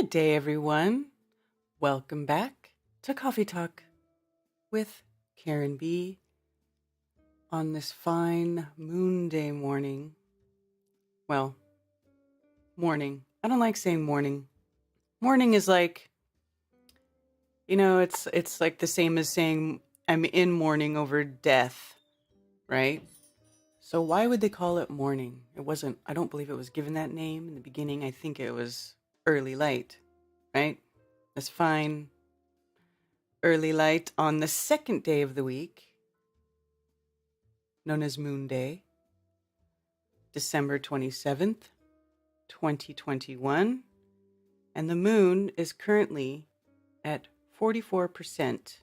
Good day, everyone. Welcome back to Coffee Talk with Karen B on this fine Moonday morning. Well, morning. I don't like saying morning. Morning is like, it's like the same as saying I'm in mourning over death, right? So why would they call it morning? I don't believe it was given that name in the beginning. I think it was early light, right? That's fine. Early light on the second day of the week, known as Moonday, December 27th, 2021, and the moon is currently at 44%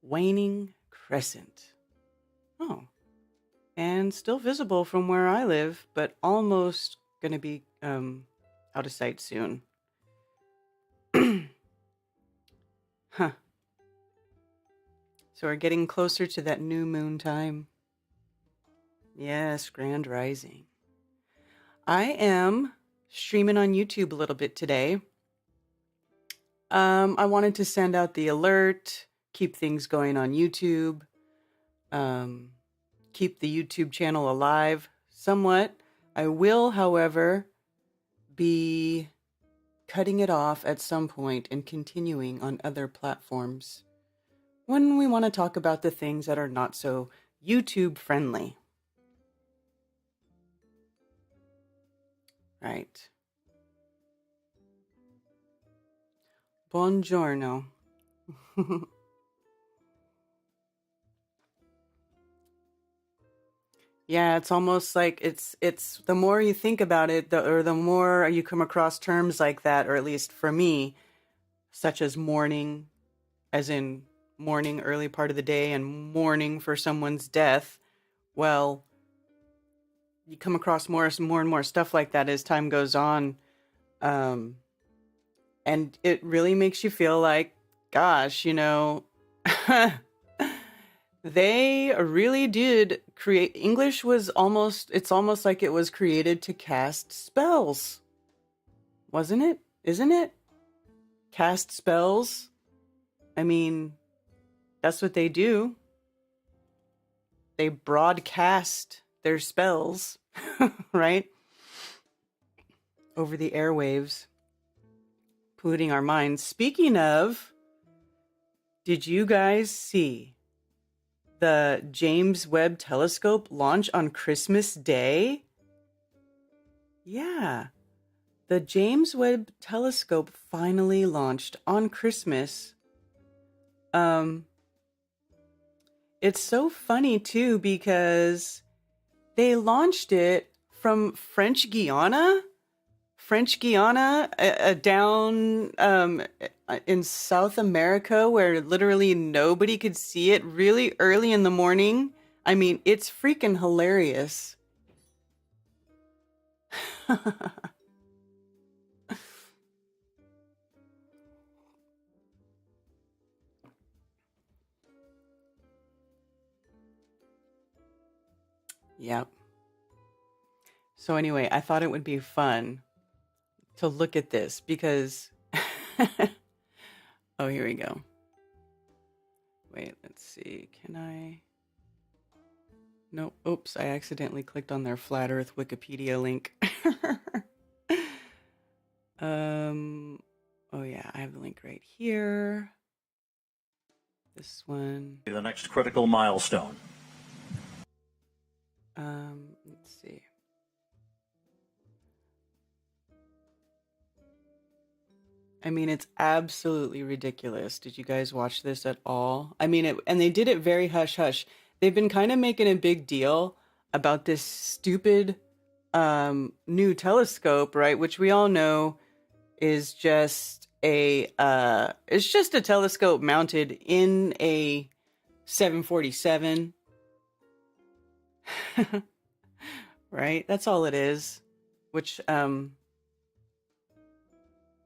waning crescent. Oh, and still visible from where I live, but almost going to be out of sight soon. Huh. So we're getting closer to that new moon time. Yes, grand rising. I am streaming on YouTube a little bit today. I wanted to send out the alert, keep things going on YouTube, keep the YouTube channel alive somewhat. I will, however, be cutting it off at some point and continuing on other platforms when we want to talk about the things that are not so YouTube friendly. Right. Buongiorno. Yeah, it's almost like it's the more you think about it, the more you come across terms like that, or at least for me, such as mourning, as in mourning early part of the day and mourning for someone's death. Well, you come across more and more stuff like that as time goes on. And it really makes you feel like, gosh, they really did create. English was it's almost like it was created to cast spells. Wasn't it? Isn't it? Cast spells. I mean, that's what they do. They broadcast their spells, right? Over the airwaves, polluting our minds. Speaking of, did you guys see the James Webb Telescope launch on Christmas Day? Yeah. The James Webb Telescope finally launched on Christmas. It's so funny too because they launched it from French Guiana down in South America, where literally nobody could see it, really early in the morning. I mean, it's freaking hilarious. Yep. So anyway, I thought it would be fun to look at this because oh, here we go. Wait, let's see. Can I? No, oops, I accidentally clicked on their Flat Earth Wikipedia link. Oh yeah, I have the link right here. This one. The next critical milestone. Let's see. I mean, it's absolutely ridiculous. Did you guys watch this at all? I mean, and they did it very hush hush. They've been kind of making a big deal about this stupid new telescope, right? Which we all know is just it's just a telescope mounted in a 747. Right? That's all it is. Which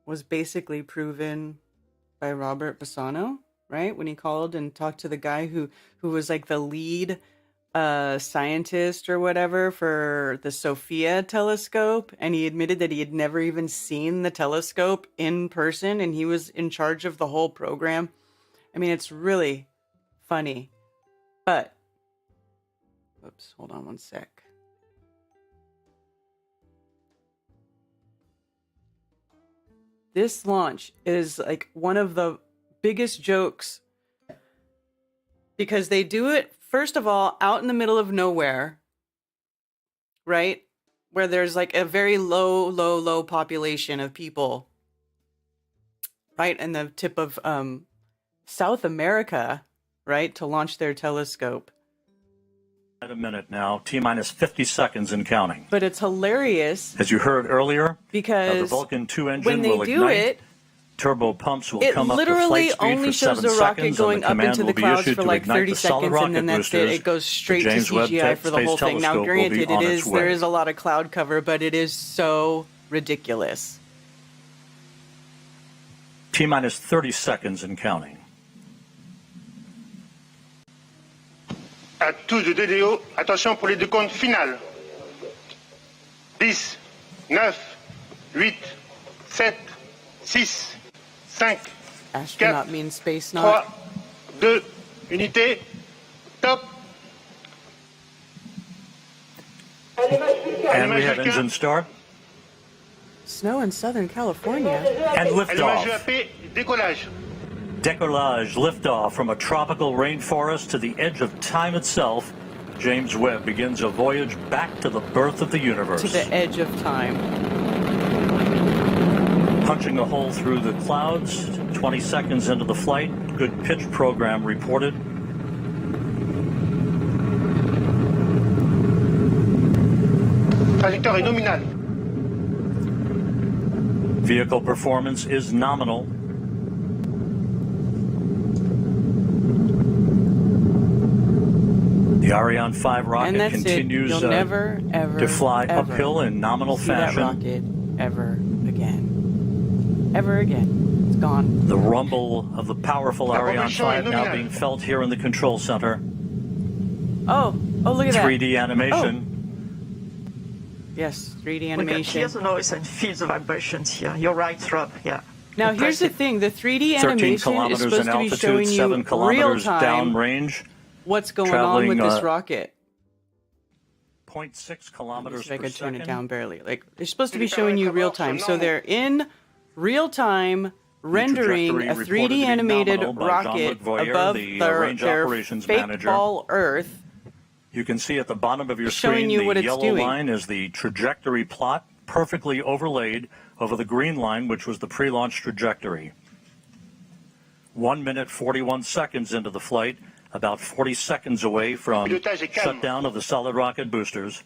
was basically proven by Robert Bassano, right? When he called and talked to the guy who was like the lead scientist or whatever for the Sophia telescope, and he admitted that he had never even seen the telescope in person, and he was in charge of the whole program. I mean, it's really funny. But, oops, hold on one sec. This launch is like one of the biggest jokes because they do it, first of all, out in the middle of nowhere, right? Where there's like a very low population of people, right? And the tip of South America, right? To launch their telescope. At a minute now, T-minus 50 seconds and counting. But it's hilarious. As you heard earlier, because the Vulcan 2 engine when they will do ignite. it, Turbo pumps will it come up to literally flight speed only for shows 7 the rocket seconds, going and the up command into will the be clouds issued for to like ignite 30 the solid seconds, and rocket then that's it. boosters. It goes straight to James Webb CGI for the Space whole thing. Now, Telescope will be granted, on its way. there is a lot of cloud cover, but it is so ridiculous. T-minus 30 seconds and counting. À tous de DDO, attention pour les décomptes finales. 10, 9, 8, 7, 6, 5, Astronaut 4, means space not. 3, 2, unité, top. And we have engine start. Snow in Southern California. And Allumage liftoff. UAP, décollage. Decollage, liftoff from a tropical rainforest to the edge of time itself. James Webb begins a voyage back to the birth of the universe. To the edge of time. Punching a hole through the clouds, 20 seconds into the flight. Good pitch program reported. Trajectoire est nominale. Vehicle performance is nominal. The Ariane 5 And rocket that's continues it. You'll never, ever, to fly ever uphill in nominal see fashion. that rocket ever again. Ever again. It's gone. The rumble of the powerful Ariane 5 now being felt here in the control center. Oh, look at that. 3D animation. Yes, 3D We can animation. hear the noise and feel the vibrations here. You're right, Rob. Yeah. Now, here's the Impressive. thing. The 3D 13 animation is kilometers supposed in to be altitude, showing 7 you kilometers real-time downrange. what's going on traveling, with this rocket. 0.6 Let me kilometers see if I per could turn it second. down barely. Like, they're supposed to be showing you real-time. So they're in real-time rendering trajectory a reported to 3D be animated nominal by rocket Jean-Luc Voyer, above the their range operations fake manager. ball Earth. You can see at the bottom of your Showing screen you what the it's yellow doing. line is the trajectory plot, perfectly overlaid over the green line, which was the pre-launch trajectory. 1 minute, 41 seconds into the flight, about 40 seconds away from Pilotage est calme. shutdown of the solid rocket boosters.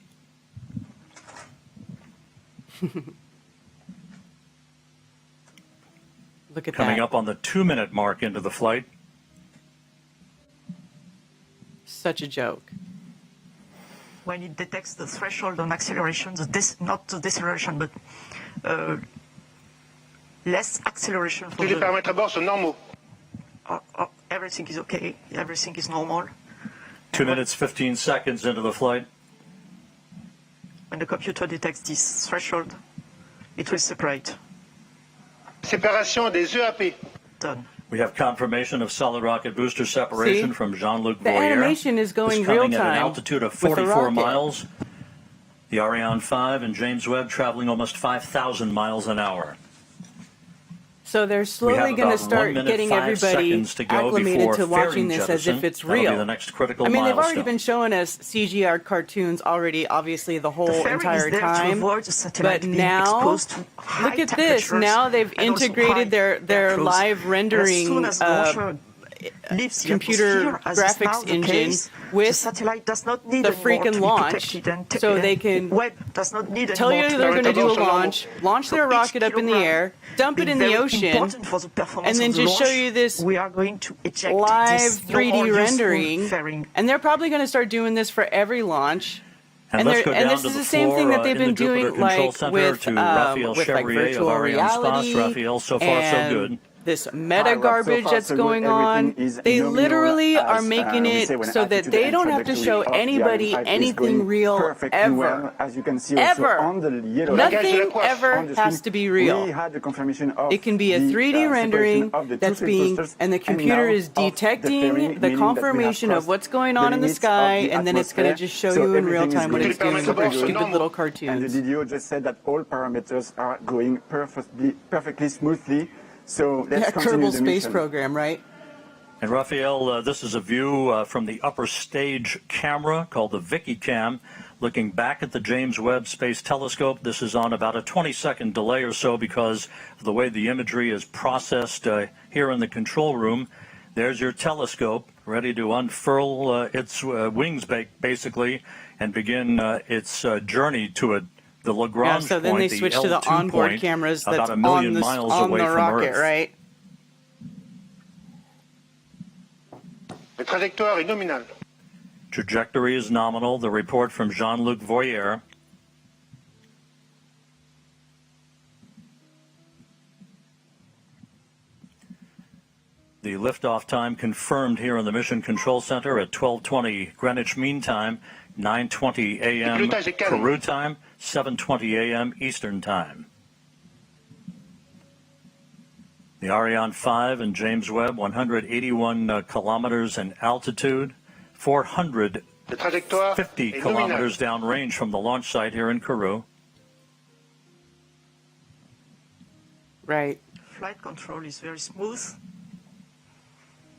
Look at Coming that. up on the 2-minute mark into the flight. Such a joke. When it detects the threshold on acceleration, not the deceleration, but less acceleration for Tous les the, paramètres à bord sont normaux. everything is okay, everything is normal. 2 minutes, 15 seconds into the flight. When the computer detects this threshold, it will separate. Séparation des EAP. Done. We have confirmation of solid rocket booster separation See? from Jean-Luc The Voyer. animation is going It's coming real at an time altitude of with the 44 rocket. miles. The Ariane 5 and James Webb traveling almost 5,000 miles an hour. So they're We slowly have going to about 1 start minute, getting 5 everybody seconds to go acclimated before to watching fairing this as if jettison. it's That'll be real. the next critical I mean, they've milestone. already been showing us CGI cartoons already, obviously, the whole The fairing entire is there to time. avoid the satellite But being now, exposed to high look at this. temperatures Now they've and also integrated high their airflows. live And as rendering soon as the launcher leaves the computer atmosphere, as is graphics now the engine case, with the satellite does not need the anymore freaking to be launch, protected, and so they can Webb does not need tell anymore you to they're be going to do a protected. launch their So each rocket up in the kilogram air, dump it being in the very ocean, important for the performance and then of the just show launch, you this we are going to eject live this 3D normal useful rendering. fairing. And they're probably going to start doing this for every launch. And let's go down this to is the the same floor, thing that they've in the been Jupiter doing, Control like Center with to Raphael like Chevrier of virtual Arianespace. reality. Raphael, so far so and good. this meta garbage that's going on. They literally are making it so that they don't have to show anybody anything real ever. Ever. Nothing ever has to be real. It can be a 3D rendering that's being, and the computer is detecting the confirmation of what's going on in the sky, and then it's going to just show you in real time what it's doing with their stupid little cartoons. And the video just said that all parameters are going perfectly smoothly. So let's continue Kerbal the Space mission. Program, right? And Raphael, this is a view from the upper stage camera called the Vicky Cam, looking back at the James Webb Space Telescope. This is on about a 20-second delay or so because of the way the imagery is processed here in the control room. There's your telescope ready to unfurl its wings, basically, and begin its journey to the Lagrange so then point, they switch the to the L2 onboard point, cameras that's about a million on miles on away the from rocket, Earth. right? La trajectoire est nominale. Trajectory is nominal. The report from Jean-Luc Voyer. The liftoff time confirmed here in the Mission Control Center at 12:20 Greenwich Mean Time, 9:20 a.m. Peru time, 7:20 a.m. Eastern Time. The Ariane 5 and James Webb, 181 kilometers in altitude, 450 kilometers downrange from the launch site here in Kourou. Right. Flight control is very smooth.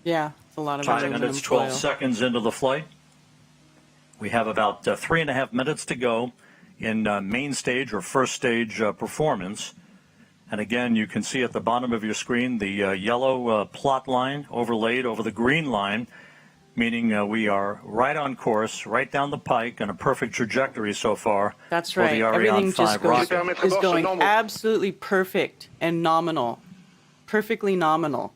Yeah, it's a lot of 5 aluminum minutes, 12 foil. seconds into the flight. We have about 3.5 minutes to go in main stage or first stage performance. And again, you can see at the bottom of your screen the yellow plot line overlaid over the green line, meaning we are right on course, right down the pike, and a perfect trajectory so far. That's for right. the Everything Ariane just 5 goes, rocket. is going absolutely perfect and nominal. Perfectly nominal.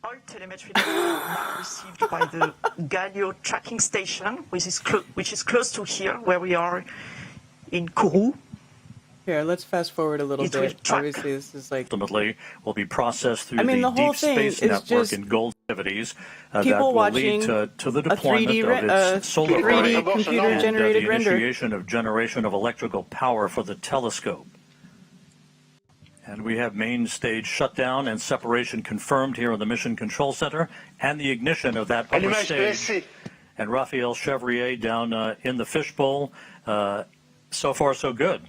All telemetry data are now received by the Galileo tracking station, which is close to here, where we are in Kourou. Here, let's fast forward a little It will bit. track. Obviously, this is like Ultimately, will be processed through the whole Deep thing Space is Network just and gold activities that people will lead watching to the a deployment 3D, of its solar 3D array computer-generated and the render. initiation of generation of electrical power for the telescope. And we have main stage shutdown and separation confirmed here in the Mission Control Center and the ignition of that upper Allumage stage. PSC. And Raphael Chevrier down in the fishbowl. So far, so good.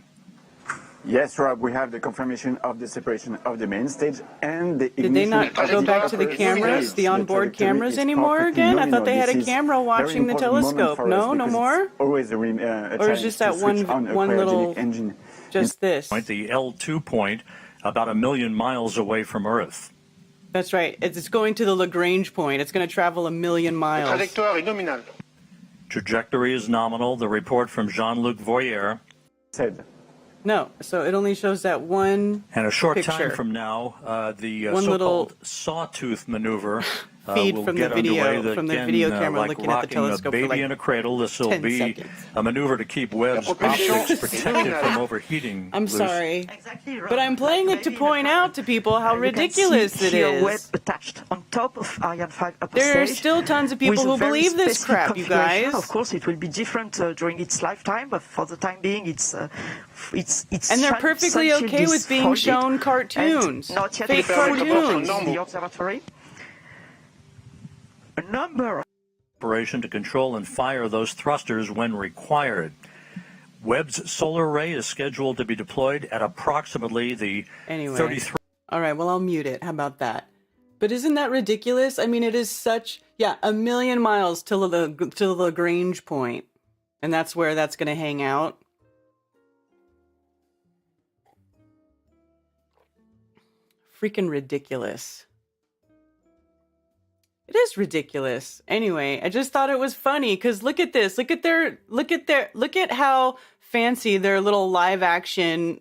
Yes, Rob, we have the confirmation of the separation of the main stage and the ignition. Did they not of go the back to the upper cameras, stage. the onboard trajectory cameras is anymore perfectly again? I thought nominal. they had This a is camera very watching the important moment telescope. for us No, no because more? it's always a Or is challenge just to that switch on a one cryogenic little, engine. just this? Point, the L2 point, about 1 million miles away from Earth. That's right. It's going to the Lagrange point. It's going to travel 1 million La miles. trajectoire est nominale. Trajectory is nominal. The report from Jean-Luc Voyer. Said. No, so it only shows that one And a short picture. time from now, the One little so-called sawtooth maneuver feed will from the get video- underway. That from the again, video camera like looking at the rocking telescope a for baby like in a cradle. This will 10 be seconds. a maneuver to keep Webb's propulsion optics is protected nominal. from overheating. I'm Luce. sorry. Exactly. But I'm playing it to point out to people how ridiculous it Here, Webb is. attached on top of Ariane 5 upper There are stage, still tons of people with a who very believe this specific crap, you configuration. guys. Of course, it will be different during its lifetime, but for the time being, it's And they're perfectly sunshine okay is with being folded shown cartoons, and not yet fake fully cartoons. in the observatory. A number of Operation to control and fire those thrusters when required. Webb's solar array is scheduled to be deployed at approximately the Anyway. 33. All right, well, I'll mute it. How about that? But isn't that ridiculous? I mean, it is such, 1 million miles to the Lagrange point. And that's where that's going to hang out. Freaking ridiculous. It is ridiculous. Anyway, I just thought it was funny because look at this. Look at how fancy their little live action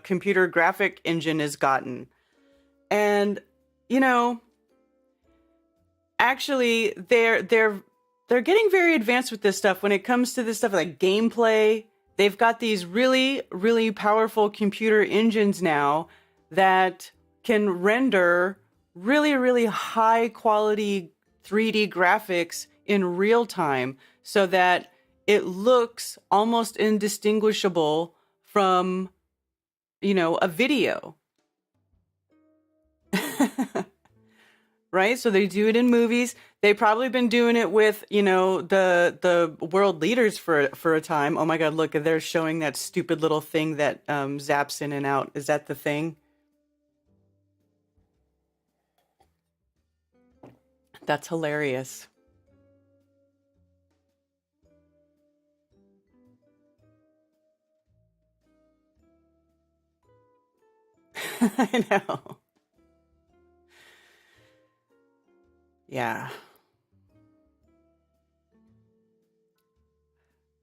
computer graphic engine has gotten. And, actually they're getting very advanced with this stuff when it comes to this stuff like gameplay. They've got these really, really powerful computer engines now that can render really, really high quality 3D graphics in real time so that it looks almost indistinguishable from, a video. Right? So they do it in movies. They've probably been doing it with, the world leaders for a time. Oh my God, look, they're showing that stupid little thing that zaps in and out. Is that the thing? That's hilarious. I know. Yeah.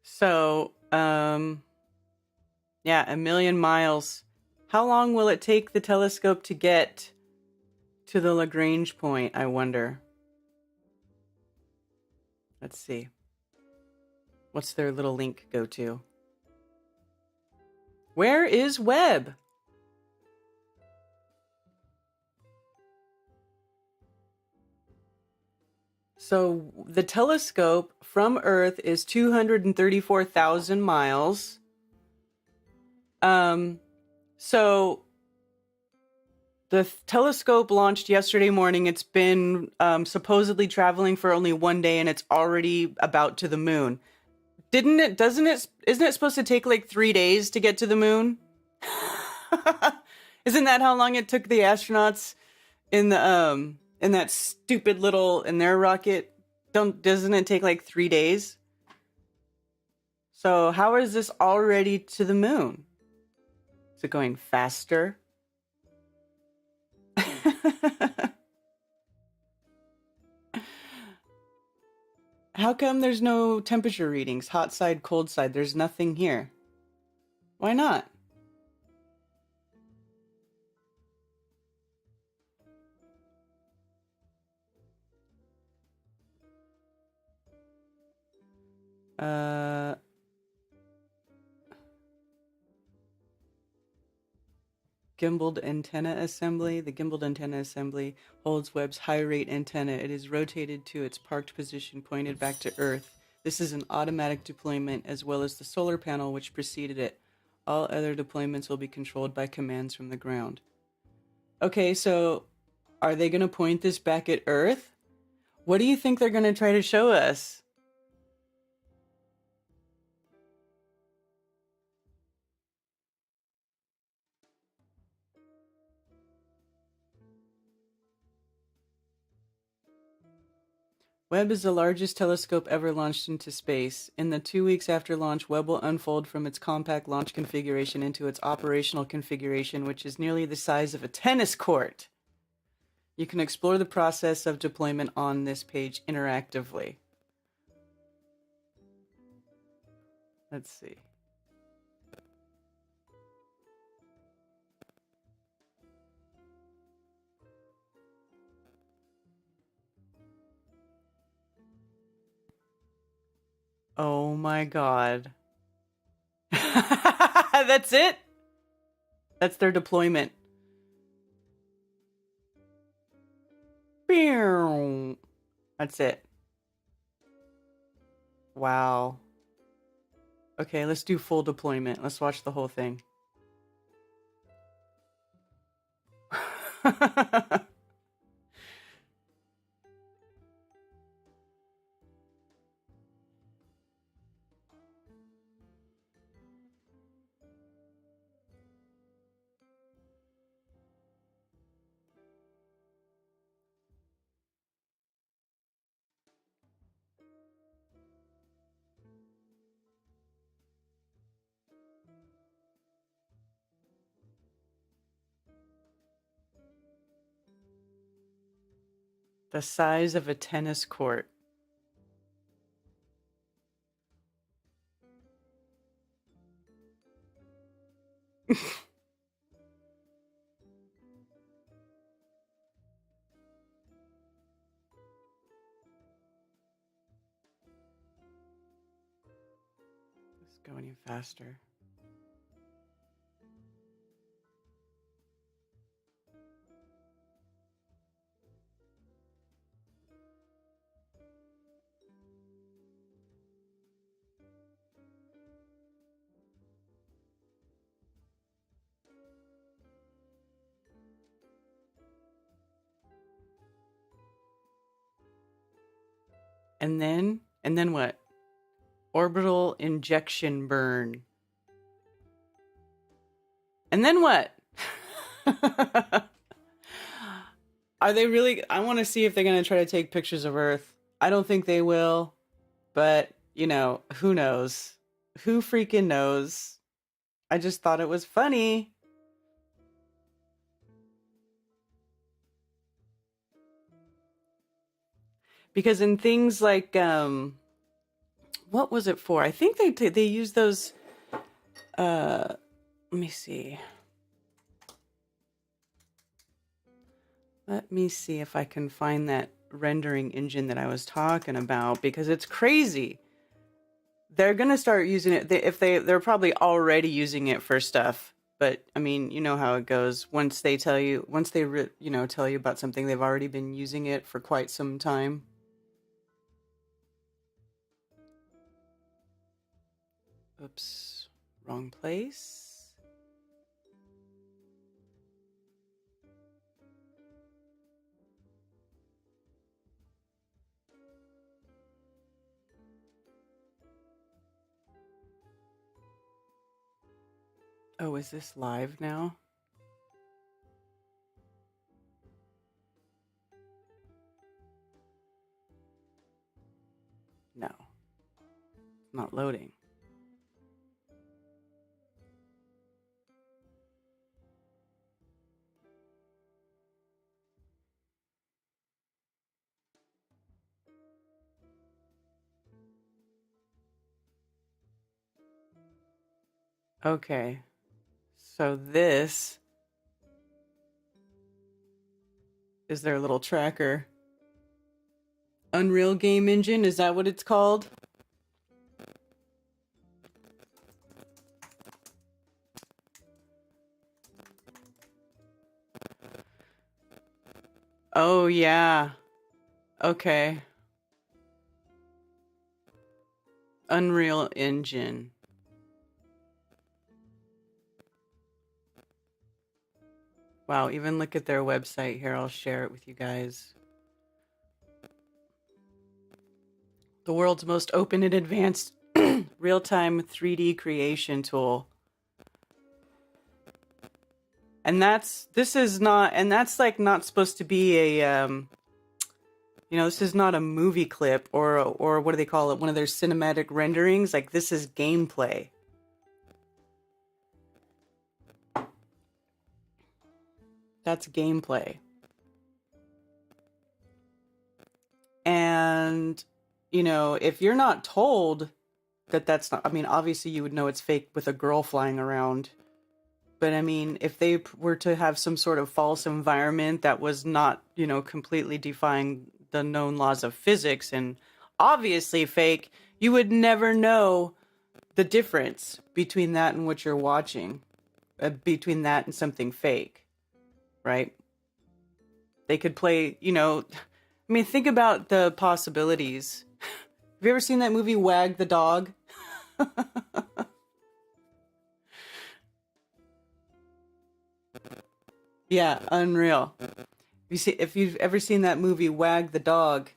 So, yeah, 1,000,000 miles. How long will it take the telescope to get to the Lagrange point, I wonder? Let's see. What's their little link go to? Where is Webb? So the telescope from Earth is 234,000 miles. So the telescope launched yesterday morning. It's been supposedly traveling for only one day, and it's already about to the moon. Isn't it supposed to take like 3 days to get to the moon? Isn't that how long it took the astronauts in that stupid little in their rocket? Doesn't it take like 3 days? So how is this already to the moon? Is it going faster? How come there's no temperature readings? Hot side, cold side. There's nothing here. Why not? Gimbaled antenna assembly. The gimbaled antenna assembly holds Webb's high rate antenna. It is rotated to its parked position, pointed back to Earth. This is an automatic deployment as well as the solar panel which preceded it. All other deployments will be controlled by commands from the ground. Okay, so are they going to point this back at Earth? What do you think they're going to try to show us? Webb is the largest telescope ever launched into space. In the 2 weeks after launch, Webb will unfold from its compact launch configuration into its operational configuration, which is nearly the size of a tennis court. You can explore the process of deployment on this page interactively. Let's see. Oh my God. That's it? That's their deployment. That's it. Wow. Okay, let's do full deployment. Let's watch the whole thing. The size of a tennis court. Let's go any faster. And then what? Orbital injection burn. And then what? Are they really? I want to see if they're going to try to take pictures of Earth. I don't think they will, but you know, who knows? Who freaking knows? I just thought it was funny. Because in things like what was it for? I think they use those let me see. Let me see if I can find that rendering engine that I was talking about, because it's crazy. They're going to start using it they're probably already using it for stuff, but I mean, you know how it goes. Once they tell you tell you about something, they've already been using it for quite some time. Oops, wrong place. Oh, is this live now? No, it's not loading. Okay, so this is their little tracker. Unreal Game Engine, is that what it's called? Oh, yeah. Okay. Unreal Engine. Wow, even look at their website here. I'll share it with you guys. The world's most open and advanced real-time 3D creation tool. And that's like not supposed to be a this is not a movie clip or what do they call it? One of their cinematic renderings. Like, this is gameplay. That's gameplay. And, if you're not told that that's not, I mean, obviously you would know it's fake with a girl flying around. But I mean, if they were to have some sort of false environment that was not, completely defying the known laws of physics and obviously fake, you would never know the difference between that and what you're watching, between that and something fake. Right? They could play, think about the possibilities. Have you ever seen that movie Wag the Dog? Yeah, unreal. If you've ever seen that movie Wag the Dog,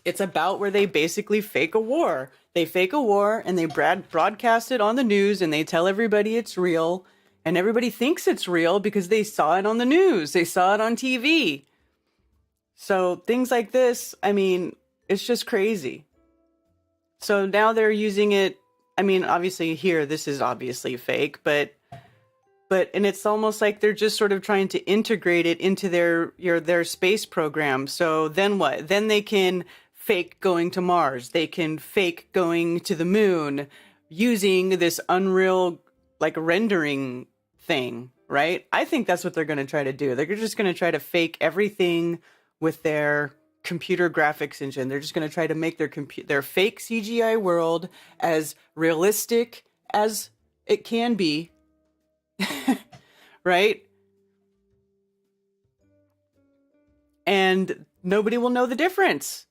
it's about where they basically fake a war. They fake a war and they broadcast it on the news and they tell everybody it's real. And everybody thinks it's real because they saw it on the news. They saw it on TV. So things like this, I mean, it's just crazy. So now they're using it. I mean, obviously here, this is obviously fake, but and it's almost like they're just sort of trying to integrate it into their space program. So then what? Then they can fake going to Mars. They can fake going to the moon using this Unreal like rendering thing, right? I think that's what they're going to try to do. They're just going to try to fake everything with their computer graphics engine. They're just going to try to make their fake CGI world as realistic as it can be, right? And nobody will know the difference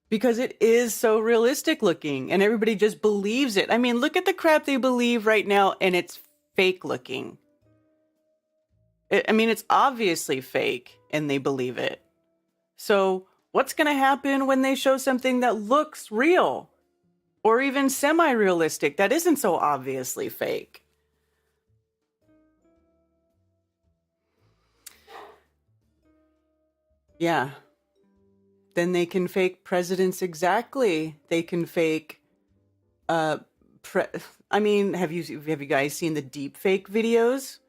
because it is so realistic looking and everybody just believes it. I mean, look at the crap they believe right now and it's fake looking. It's obviously fake and they believe it. So What's going to happen when they show something that looks real or even semi-realistic that isn't so obviously fake? Yeah. Then they can fake presidents exactly. They can fake I mean, have you guys seen the deep fake videos?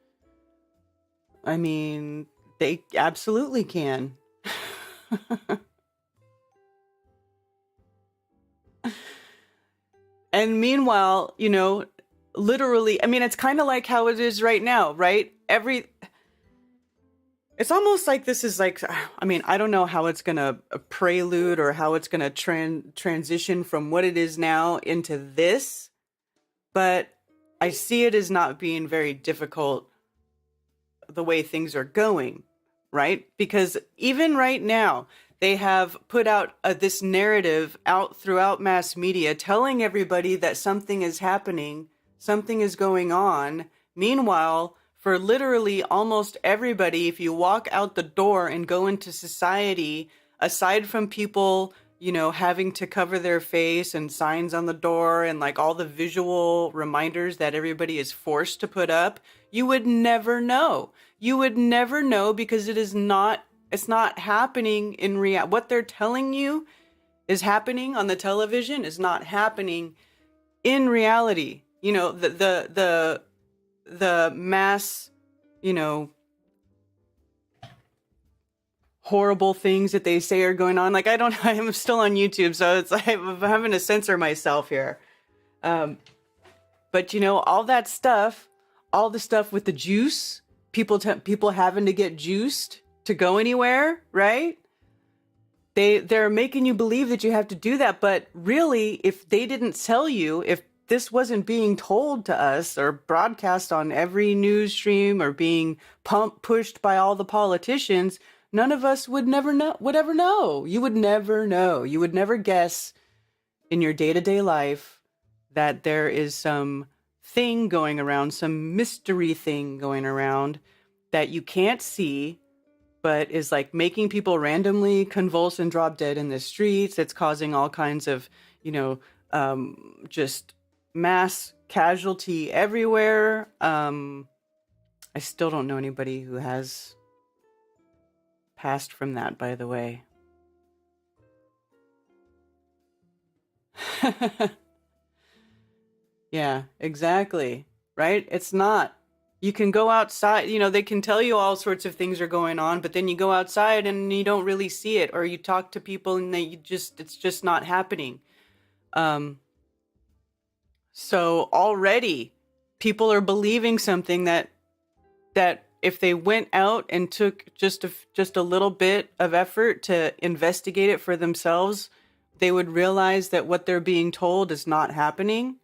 I mean, they absolutely can. And meanwhile, you know, literally, I mean, it's kind of like how it is right now, right? It's almost like this is like, I mean, I don't know how it's going to prelude or how it's going to transition from what it is now into this, but I see it as not being very difficult the way things are going, right? Because even right now, they have put out this narrative out throughout mass media telling everybody that something is happening, something is going on. Meanwhile, for literally almost everybody, if you walk out the door and go into society, aside from people, you know, having to cover their face and signs on the door and like all the visual reminders that everybody is forced to put up, you would never know. You would never know because it's not happening in reality. What they're telling you is happening on the television is not happening in reality. You know, the mass, you know, horrible things that they say are going on. Like, I'm still on YouTube, so it's like I'm having to censor myself here. But you know, all that stuff, all the stuff with the juice, people having to get juiced to go anywhere, right? They're making you believe that you have to do that, but really, if they didn't tell you, if this wasn't being told to us or broadcast on every news stream or being pushed by all the politicians, none of us would ever know. You would never know. You would never guess in your day-to-day life that there is some thing going around, some mystery thing going around that you can't see, but is like making people randomly convulse and drop dead in the streets. It's causing all kinds of, you know, just mass casualty everywhere. I still don't know anybody who has passed from that, by the way. Yeah, exactly. Right? It's not. You can go outside, you know, they can tell you all sorts of things are going on, but then you go outside and you don't really see it, or you talk to people and it's just not happening. So already people are believing something that if they went out and took just a little bit of effort to investigate it for themselves, they would realize that what they're being told is not happening.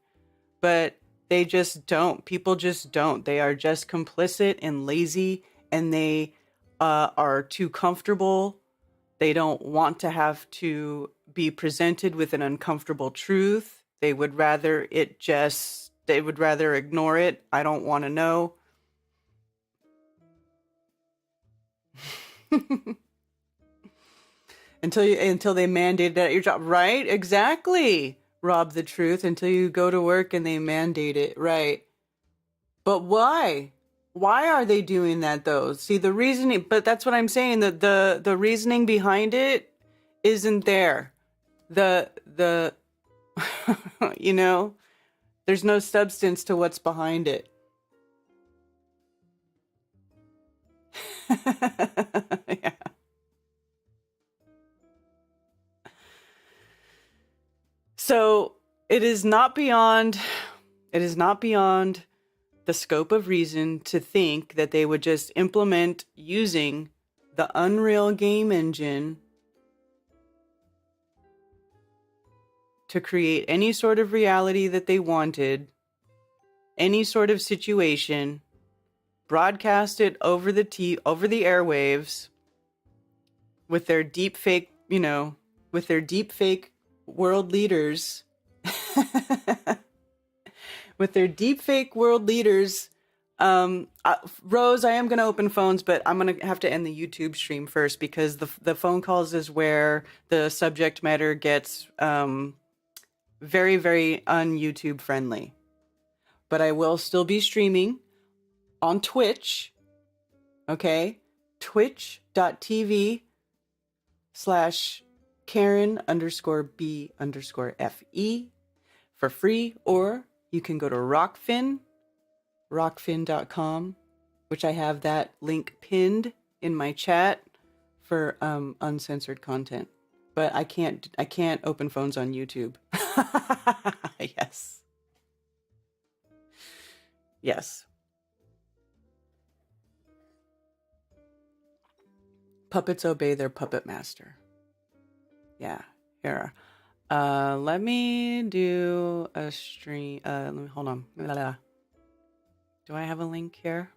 But they just don't. People just don't. They are just complicit and lazy, and they are too comfortable. They don't want to have to be presented with an uncomfortable truth. They would rather ignore it. I don't want to know. Until they mandate it at your job. Right? Exactly. Rob the truth until you go to work and they mandate it. Right. But why? Why are they doing that though? See, the reasoning, but that's what I'm saying, that the reasoning behind it isn't there. The you know, there's no substance to what's behind it. Yeah. So it is not beyond the scope of reason to think that they would just implement using the Unreal game engine to create any sort of reality that they wanted, any sort of situation, broadcast it over the airwaves with their deep fake, you know, with their deep fake world leaders with their deep fake world leaders Rose, I am going to open phones, but I'm going to have to end the YouTube stream first because the phone calls is where the subject matter gets very, very un-YouTube friendly. But I will still be streaming on Twitch. Okay? twitch.tv/Karen_B_FE for free, or you can go to rockfin.com, which I have that link pinned in my chat for uncensored content. But I can't open phones on YouTube. Yes. Yes. Puppets obey their puppet master. Yeah. Here. Let me do a stream. Hold on. Do I have a link here?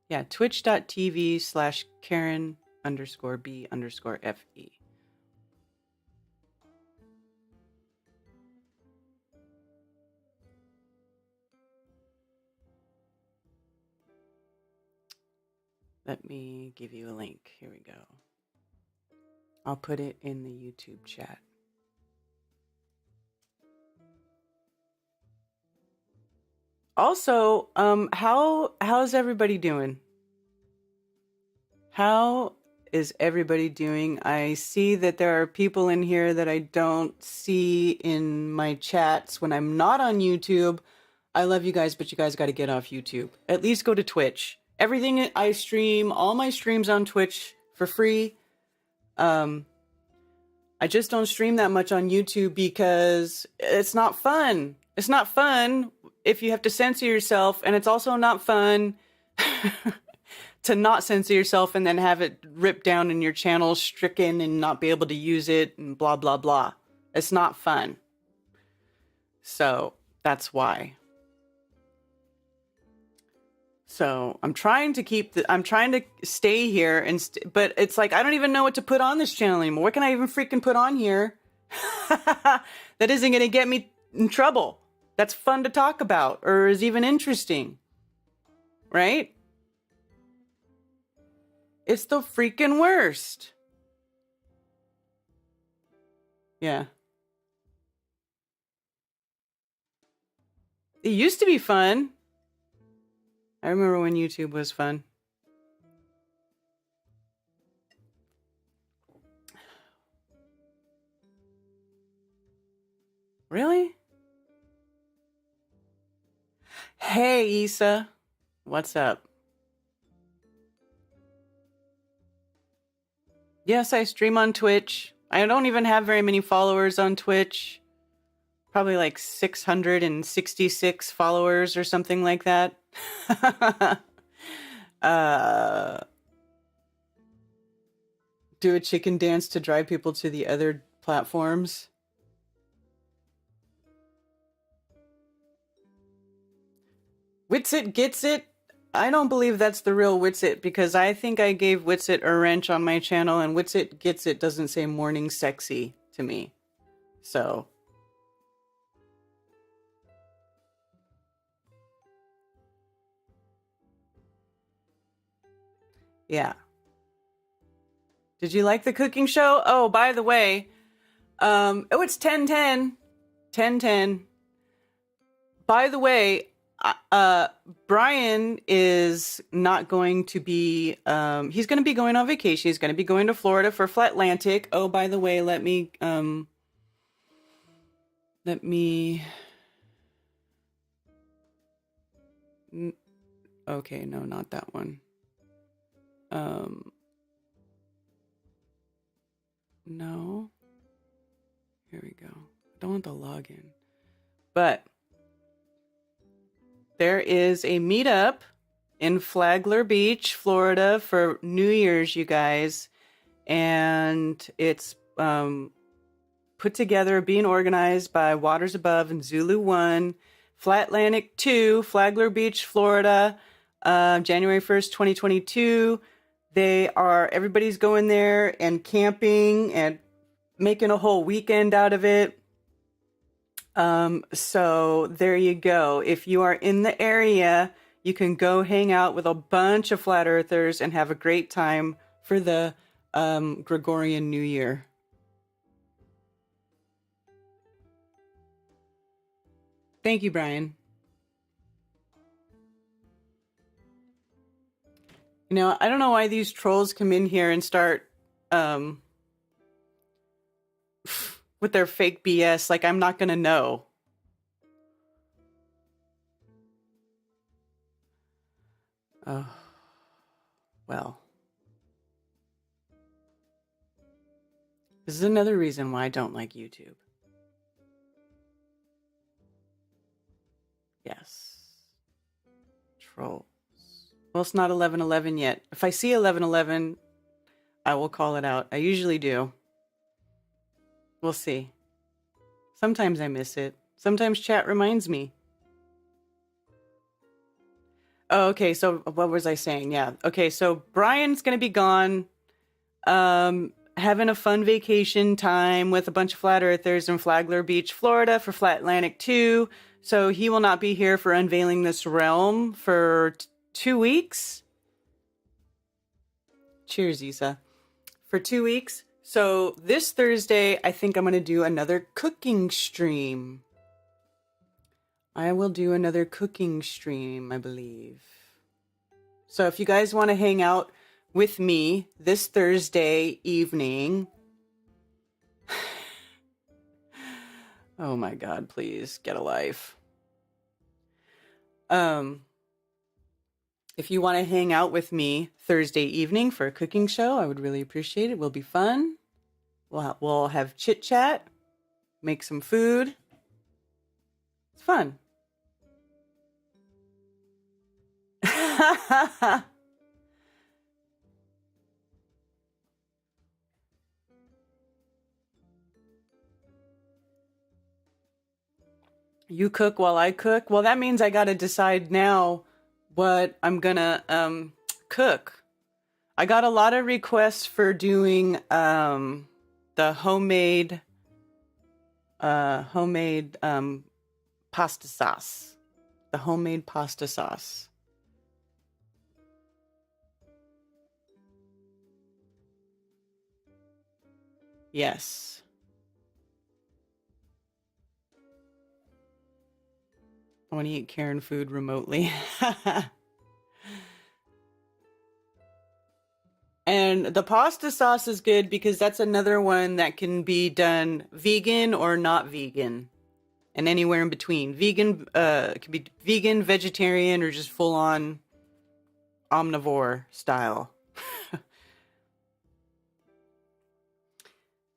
Yeah, twitch.tv/Karen_B_FE. Let me give you a link. Here we go. I'll put it in the YouTube chat. Also, how's everybody doing? How is everybody doing? I see that there are people in here that I don't see in my chats when I'm not on YouTube. I love you guys, but you guys got to get off YouTube. At least go to Twitch. Everything I stream, all my streams on Twitch for free. I just don't stream that much on YouTube because it's not fun. It's not fun if you have to censor yourself, and it's also not fun to not censor yourself and then have it ripped down and your channel stricken and not be able to use it and blah, blah, blah. It's not fun. So that's why. So I'm trying to stay here, but it's like, I don't even know what to put on this channel anymore. What can I even freaking put on here that isn't going to get me in trouble? That's fun to talk about or is even interesting, right? It's the freaking worst. Yeah. It used to be fun. I remember when YouTube was fun. Really? Hey, Issa. What's up? Yes, I stream on Twitch. I don't even have very many followers on Twitch. Probably like 666 followers or something like that. Do a chicken dance to drive people to the other platforms. Witsit gets it. I don't believe that's the real Witsit because I think I gave Witsit a wrench on my channel, and Witsit gets it doesn't say morning sexy to me. So yeah. Did you like the cooking show? Oh, by the way, it's 10:10. 10:10. By the way, Brian is not going to be, he's going to be going on vacation. He's going to be going to Florida for Flatlantic. Oh, by the way, let me, okay, no, not that one. No. Here we go. I don't want the login. But there is a meetup in Flagler Beach, Florida for New Year's, you guys. And it's put together, being organized by Waters Above and Zulu 1, Flatlantic 2, Flagler Beach, Florida, January 1st, 2022. Everybody's going there and camping and making a whole weekend out of it. So there you go. If you are in the area, you can go hang out with a bunch of flat earthers and have a great time for the Gregorian New Year. Thank you, Brian. You know, I don't know why these trolls come in here and start with their fake BS. Like, I'm not gonna know. Oh, well. This is another reason why I don't like YouTube. Yes. Trolls. Well, it's not 11:11 yet. If I see 11:11, I will call it out. I usually do. We'll see. Sometimes I miss it. Sometimes chat reminds me. Oh, okay. So what was I saying? Yeah. Okay. So Brian's going to be gone, having a fun vacation time with a bunch of flat earthers in Flagler Beach, Florida for Flat Atlantic 2. So he will not be here for Unveiling This Realm for 2 weeks. Cheers, Isa. For 2 weeks. So this Thursday, I think I'm going to do another cooking stream. I will do another cooking stream, I believe. So if you guys want to hang out with me this Thursday evening, oh my God, please get a life. If you want to hang out with me Thursday evening for a cooking show, I would really appreciate it. It will be fun. We'll have chit chat, make some food. It's fun. You cook while I cook? Well, that means I got to decide now what I'm gonna cook. I got a lot of requests for doing the homemade pasta sauce. The homemade pasta sauce. Yes. I want to eat Karen food remotely. And the pasta sauce is good because that's another one that can be done vegan or not vegan. And anywhere in between. Vegan, it could be vegan, vegetarian, or just full on omnivore style.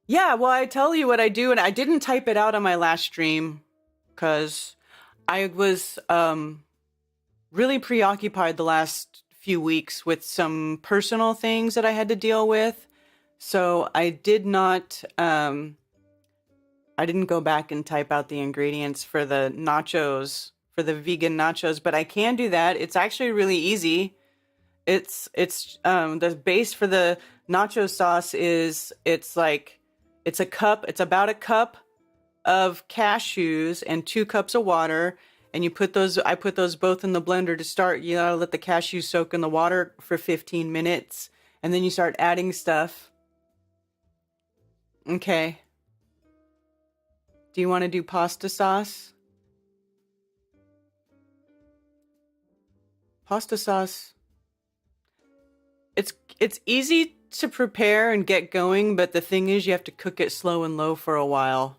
Yeah, well, I tell you what I do, and I didn't type it out on my last stream because I was really preoccupied the last few weeks with some personal things that I had to deal with. So I did not, I didn't go back and type out the ingredients for the nachos, for the vegan nachos, but I can do that. It's actually really easy. It's the base for the nacho sauce is, it's about a cup of cashews and 2 cups of water. And I put those both in the blender to start. You gotta let the cashews soak in the water for 15 minutes. And then you start adding stuff. Okay. Do you want to do pasta sauce? Pasta sauce. It's easy to prepare and get going, but the thing is you have to cook it slow and low for a while.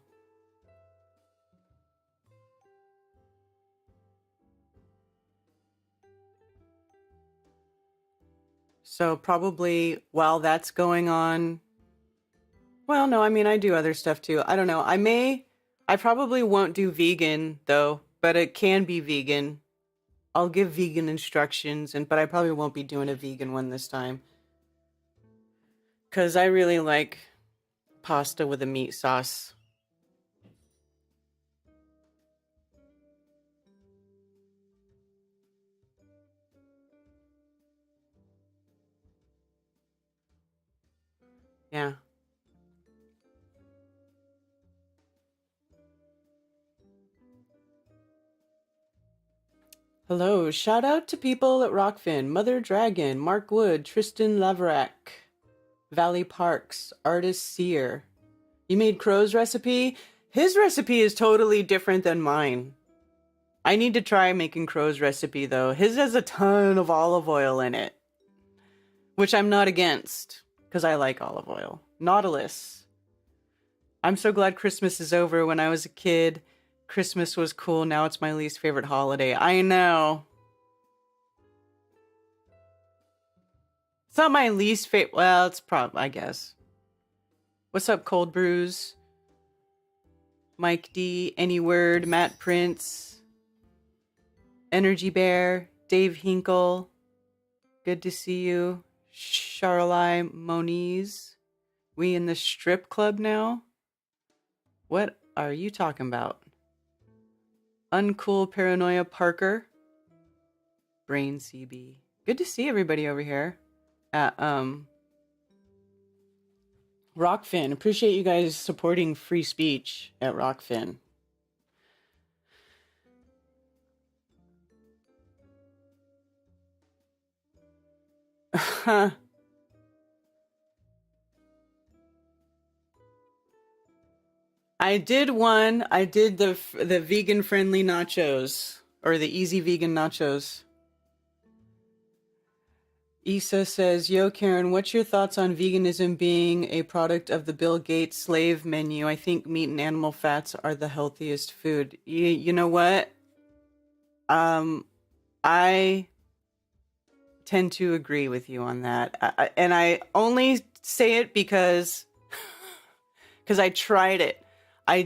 So probably while that's going on, well, no, I mean, I do other stuff too. I don't know. I probably won't do vegan though, but it can be vegan. I'll give vegan instructions, but I probably won't be doing a vegan one this time. Because I really like pasta with a meat sauce. Yeah. Hello, shout out to people at Rockfin, Mother Dragon, Mark Wood, Tristan Laverack, Valley Parks, Artist Seer. You made Crow's recipe? His recipe is totally different than mine. I need to try making Crow's recipe though. His has a ton of olive oil in it, which I'm not against because I like olive oil. Nautilus. I'm so glad Christmas is over. When I was a kid, Christmas was cool. Now it's my least favorite holiday. I know. It's not my least favorite. Well, it's probably, I guess. What's up, Cold Brews? Mike D, Any Word, Matt Prince, Energy Bear, Dave Hinkle. Good to see you. Charlie Moniz. We in the strip club now? What are you talking about? Uncool Paranoia Parker. Brain CB. Good to see everybody over here at Rockfin. Appreciate you guys supporting free speech at Rockfin. I did one. I did the vegan friendly nachos, or the easy vegan nachos. Issa says, yo, Karen, what's your thoughts on veganism being a product of the Bill Gates slave menu? I think meat and animal fats are the healthiest food. You know what? I tend to agree with you on that. And I only say it because I tried it. I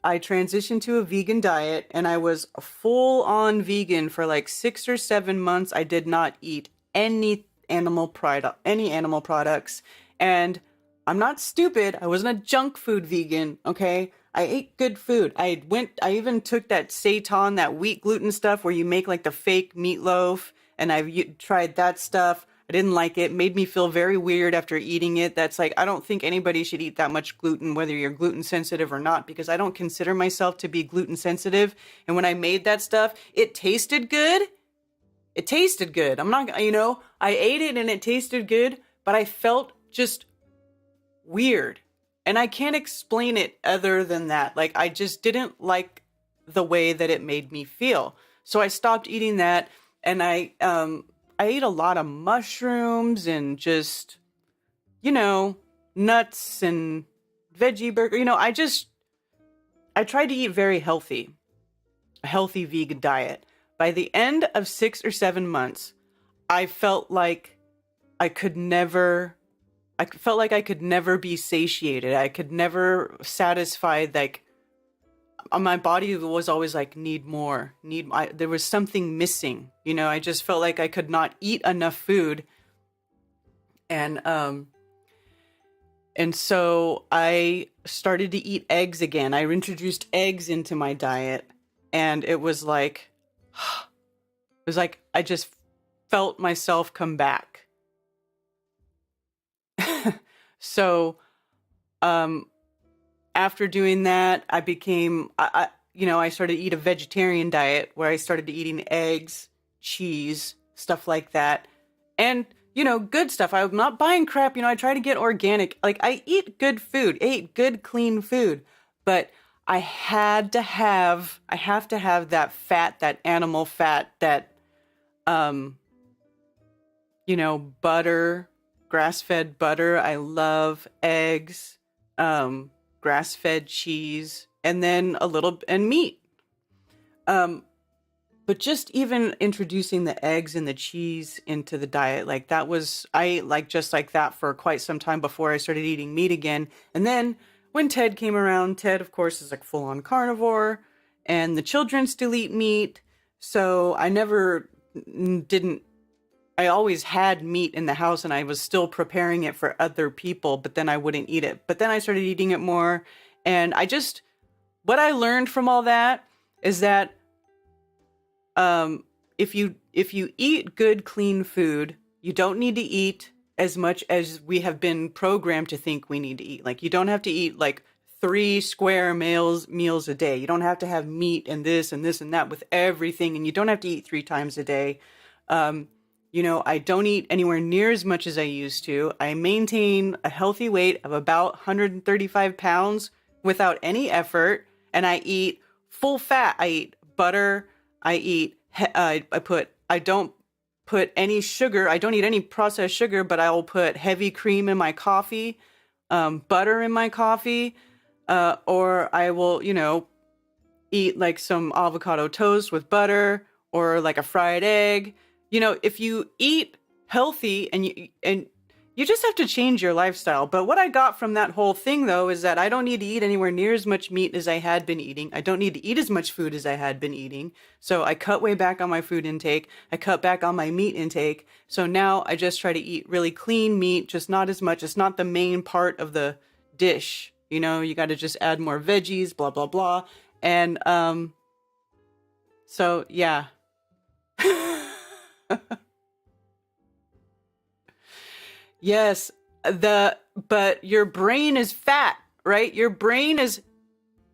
transitioned to a vegan diet and I was full on vegan for like 6 or 7 months. I did not eat any animal products. And I'm not stupid. I wasn't a junk food vegan. Okay. I ate good food. I even took that seitan, that wheat gluten stuff where you make like the fake meatloaf, and I've tried that stuff. I didn't like it. It made me feel very weird after eating it. That's like, I don't think anybody should eat that much gluten, whether you're gluten sensitive or not, because I don't consider myself to be gluten sensitive. And when I made that stuff, it tasted good. It tasted good. I'm not, I ate it and it tasted good, but I felt just weird. And I can't explain it other than that. Like, I just didn't like the way that it made me feel. So I stopped eating that, and I ate a lot of mushrooms and just, nuts and veggie burger. I tried to eat very healthy, a healthy vegan diet. By the end of 6 or 7 months, I felt like I could never be satiated. I could never satisfy, like, my body was always like, need more, there was something missing. I just felt like I could not eat enough food. And so I started to eat eggs again. I introduced eggs into my diet, and it was like I just felt myself come back. So, after doing that, I became, I started to eat a vegetarian diet where I started eating eggs, cheese, stuff like that. And, good stuff. I'm not buying crap. I try to get organic. Like, I eat good food, ate good, clean food, but I have to have that fat, that animal fat, that, butter, grass-fed butter. I love eggs, grass-fed cheese, and then and meat. But just even introducing the eggs and the cheese into the diet, like that was, I ate like just like that for quite some time before I started eating meat again. And then when Ted came around, Ted, of course, is like full-on carnivore, and the children still eat meat. So I always had meat in the house, and I was still preparing it for other people, but then I wouldn't eat it. But then I started eating it more. And what I learned from all that is that if you eat good, clean food, you don't need to eat as much as we have been programmed to think we need to eat. Like, you don't have to eat like 3 square meals a day. You don't have to have meat and this and this and that with everything, and you don't have to eat 3 times a day. I don't eat anywhere near as much as I used to. I maintain a healthy weight of about 135 pounds without any effort, and I eat full fat. I eat butter. I don't put any sugar. I don't eat any processed sugar, but I will put heavy cream in my coffee, butter in my coffee, or I will, eat like some avocado toast with butter or like a fried egg. If you eat healthy and you just have to change your lifestyle. But what I got from that whole thing though is that I don't need to eat anywhere near as much meat as I had been eating. I don't need to eat as much food as I had been eating. So I cut way back on my food intake. I cut back on my meat intake. So now I just try to eat really clean meat, just not as much. It's not the main part of the dish. You got to just add more veggies, blah, blah, blah. And so yeah. Yes, but your brain is fat, right? Your brain is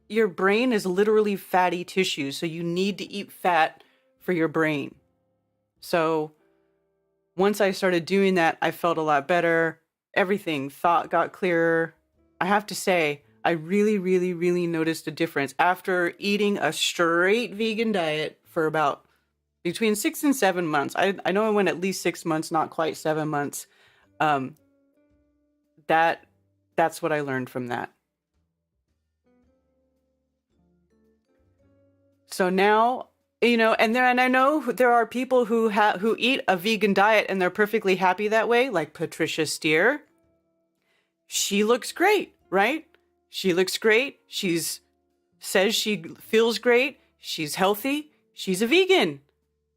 literally fatty tissue, so you need to eat fat for your brain. So once I started doing that, I felt a lot better. Thought got clearer. I have to say, I really, really, really noticed a difference after eating a straight vegan diet for about between 6 and 7 months. I know I went at least 6 months, not quite 7 months. That's what I learned from that. So now, and I know there are people who eat a vegan diet and they're perfectly happy that way, like Patricia Steer. She looks great, right? She looks great. Says she feels great. She's healthy. She's a vegan.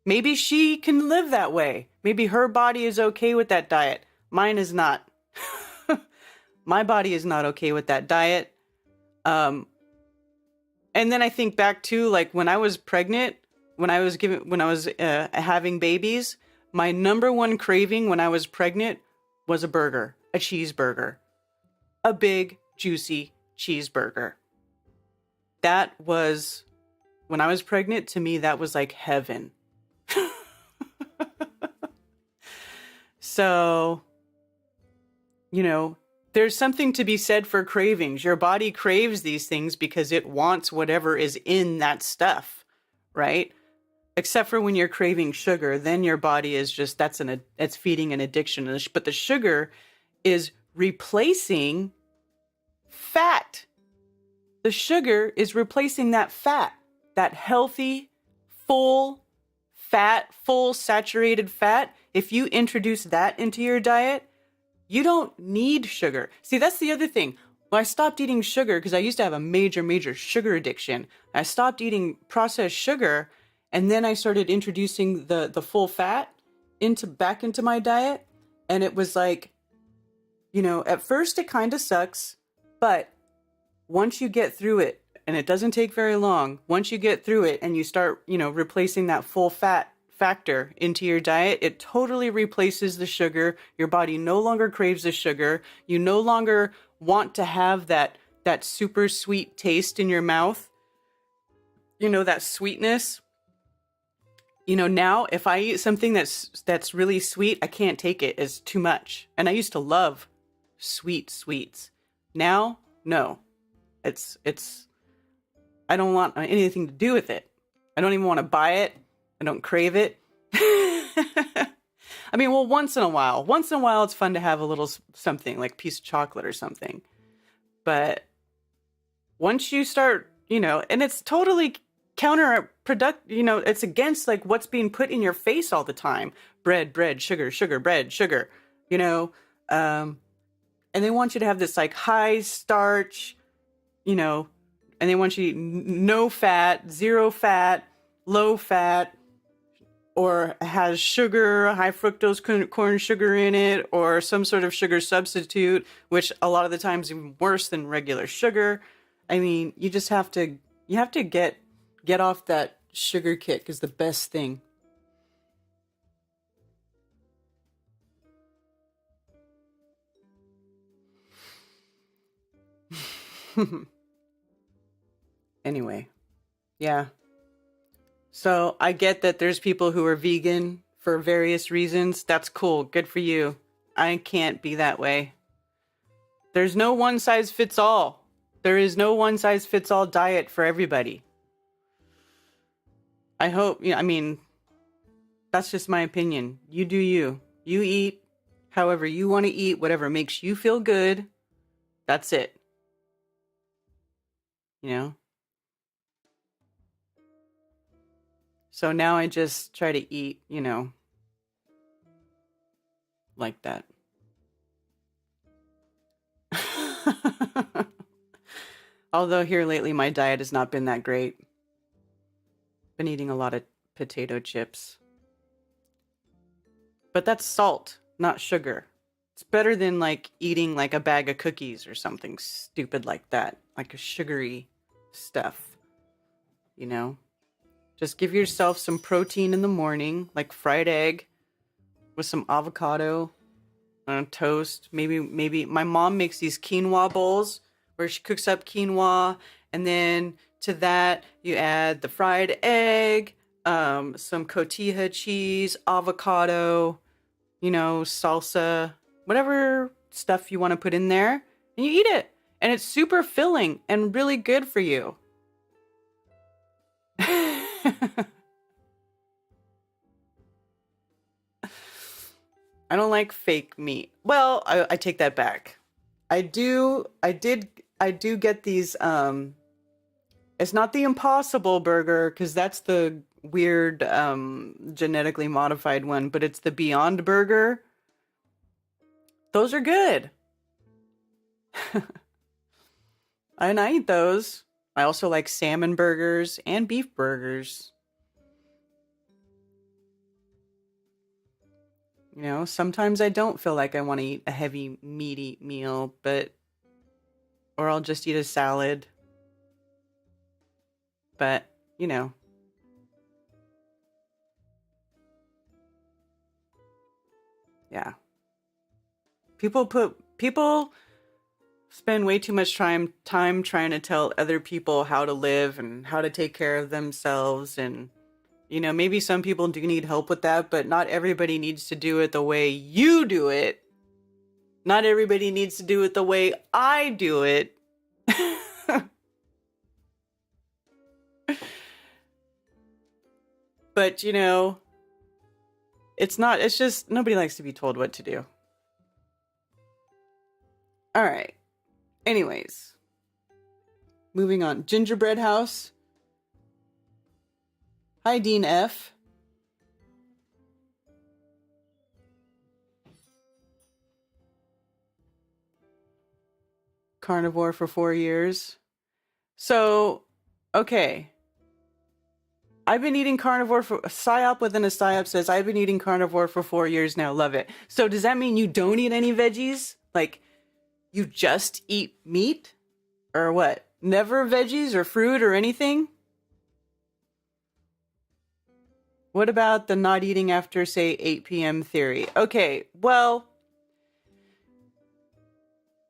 Maybe she can live that way. Maybe her body is okay with that diet. Mine is not. My body is not okay with that diet. And then I think back to like when I was pregnant, when I was having babies, my number one craving when I was pregnant was a burger, a cheeseburger, a big juicy cheeseburger. That was, when I was pregnant, to me, that was like heaven. So, there's something to be said for cravings. Your body craves these things because it wants whatever is in that stuff, right? Except for when you're craving sugar, then your body is just, it's feeding an addiction. But the sugar is replacing fat. The sugar is replacing that fat, that healthy, full saturated fat. If you introduce that into your diet, you don't need sugar. See, that's the other thing. When I stopped eating sugar, because I used to have a major sugar addiction, I stopped eating processed sugar, and then I started introducing the full fat back into my diet. And it was like, at first it kind of sucks, but once you get through it, and it doesn't take very long, once you get through it and you start, replacing that full fat factor into your diet, it totally replaces the sugar. Your body no longer craves the sugar. You no longer want to have that super sweet taste in your mouth. That sweetness. Now if I eat something that's really sweet, I can't take it. It's too much. And I used to love sweets. Now, no. It's I don't want anything to do with it. I don't even want to buy it. I don't crave it. I mean, well, once in a while it's fun to have a little something like a piece of chocolate or something. But once you start, and it's totally counterproductive, it's against like what's being put in your face all the time. Bread, sugar, bread, sugar, and they want you to have this like high starch, and they want you to eat no fat, zero fat, low fat, or has sugar, high fructose corn sugar in it, or some sort of sugar substitute, which a lot of the times is even worse than regular sugar. I mean, you have to get off that sugar kick is the best thing. Anyway, yeah. So I get that there's people who are vegan for various reasons. That's cool. Good for you. I can't be that way. There's no one size fits all. There is no one size fits all diet for everybody. I hope, I mean, that's just my opinion. You do you. You eat however you want to eat, whatever makes you feel good. That's it. You know? So now I just try to eat, like that. Although here lately my diet has not been that great. Been eating a lot of potato chips. But that's salt, not sugar. It's better than like eating like a bag of cookies or something stupid like that. Like a sugary stuff. Just give yourself some protein in the morning, like fried egg with some avocado on toast. Maybe my mom makes these quinoa bowls where she cooks up quinoa, and then to that you add the fried egg, some cotija cheese, avocado, salsa, whatever stuff you want to put in there, and you eat it. And it's super filling and really good for you. I don't like fake meat. Well, I take that back. I do get these, it's not the Impossible Burger, because that's the weird, genetically modified one, but it's the Beyond Burger. Those are good. And I eat those. I also like salmon burgers and beef burgers. Sometimes I don't feel like I want to eat a heavy, meaty meal, or I'll just eat a salad. But, yeah. People spend way too much time trying to tell other people how to live and how to take care of themselves, and maybe some people do need help with that, but not everybody needs to do it the way you do it. Not everybody needs to do it the way I do it. But, it's just nobody likes to be told what to do. All right. Anyways, moving on. Gingerbread House. Hi, Dean F. Carnivore for 4 years. So, okay. I've been eating carnivore for... PsyOp within a PsyOp says, I've been eating carnivore for 4 years now. Love it. So does that mean you don't eat any veggies? Like, you just eat meat? Or what? Never veggies or fruit or anything? What about the not eating after, say, 8 p.m. theory? Okay, well,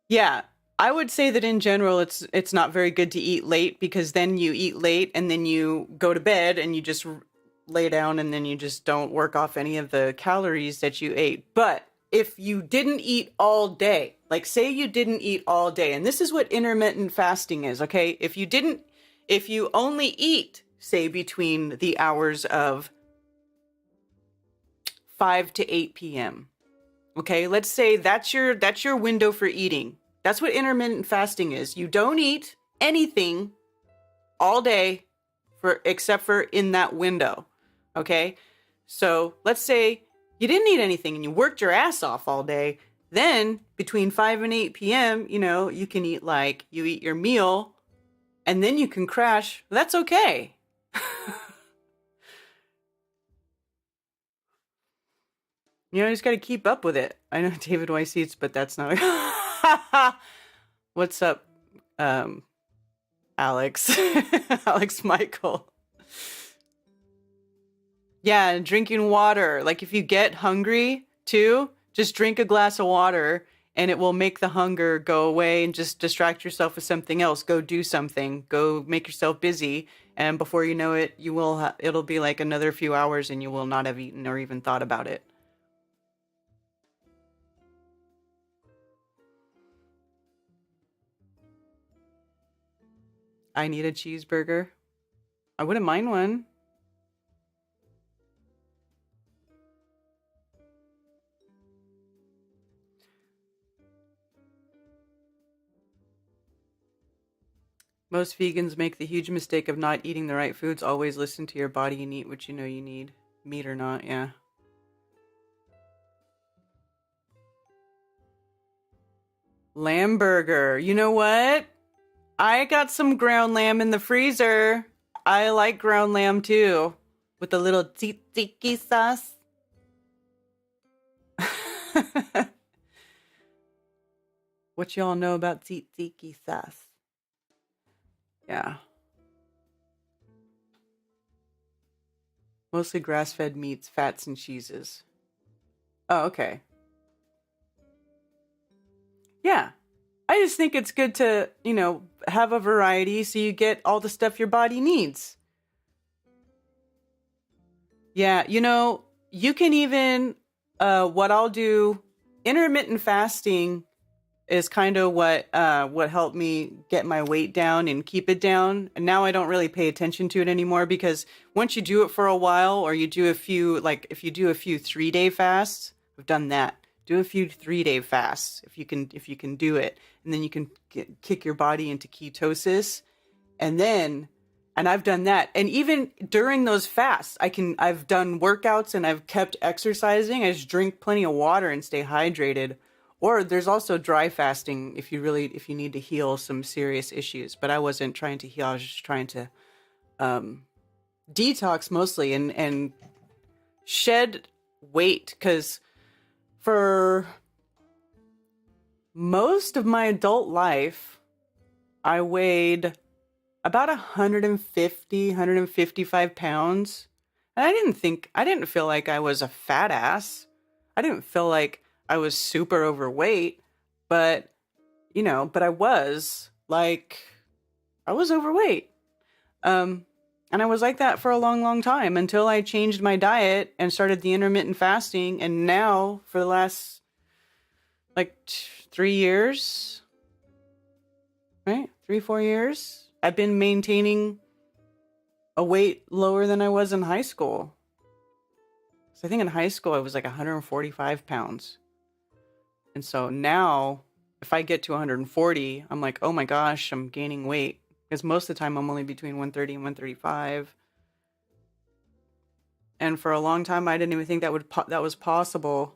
yeah, I would say that in general, it's not very good to eat late, because then you eat late and then you go to bed and you just lay down and then you just don't work off any of the calories that you ate. But if you didn't eat all day, like say you didn't eat all day, and this is what intermittent fasting is, okay? If you only eat, say, between the hours of 5 to 8 p.m. Okay, let's say that's your window for eating. That's what intermittent fasting is. You don't eat anything all day except for in that window. Okay? So, let's say you didn't eat anything and you worked your ass off all day. Then, between 5 and 8 p.m., you can eat you eat your meal and then you can crash. That's okay. You just got to keep up with it. I know David Weiss eats, but that's not... What's up, Alex? Alex Michael. Yeah, drinking water. Like, if you get hungry, too, just drink a glass of water and it will make the hunger go away and just distract yourself with something else. Go do something. Go make yourself busy. And before you know it, you will it'll be like another few hours and you will not have eaten or even thought about it. I need a cheeseburger. I wouldn't mind one. Most vegans make the huge mistake of not eating the right foods. Always listen to your body and eat what you know you need. Meat or not, yeah. Lamb burger. You know what? I got some ground lamb in the freezer. I like ground lamb too. With a little tzatziki sauce. What y'all know about tzatziki sauce? Yeah. Mostly grass-fed meats, fats, and cheeses. Oh, okay. Yeah. I just think it's good to, have a variety so you get all the stuff your body needs. Yeah, you can even, what I'll do, intermittent fasting is kind of what helped me get my weight down and keep it down. And now I don't really pay attention to it anymore because once you do it for a while, or you do a few, like if you do a few 3-day fasts, I've done that. Do a few 3-day fasts if you can do it, and then you can kick your body into ketosis, and I've done that. And even during those fasts, I've done workouts and I've kept exercising. I just drink plenty of water and stay hydrated. Or there's also dry fasting if you need to heal some serious issues. But I wasn't trying to heal. I was just trying to detox mostly and shed weight, because for most of my adult life, I weighed about 150, 155 pounds. And I didn't feel like I was a fat ass. I didn't feel like I was super overweight, but I was overweight. And I was like that for a long, long time until I changed my diet and started the intermittent fasting. And now for the last 3 years, right? 3-4 years, I've been maintaining a weight lower than I was in high school. So I think in high school I was like 145 pounds. And so now if I get to 140, I'm like, oh my gosh, I'm gaining weight. Because most of the time I'm only between 130 and 135. And for a long time I didn't even think that was possible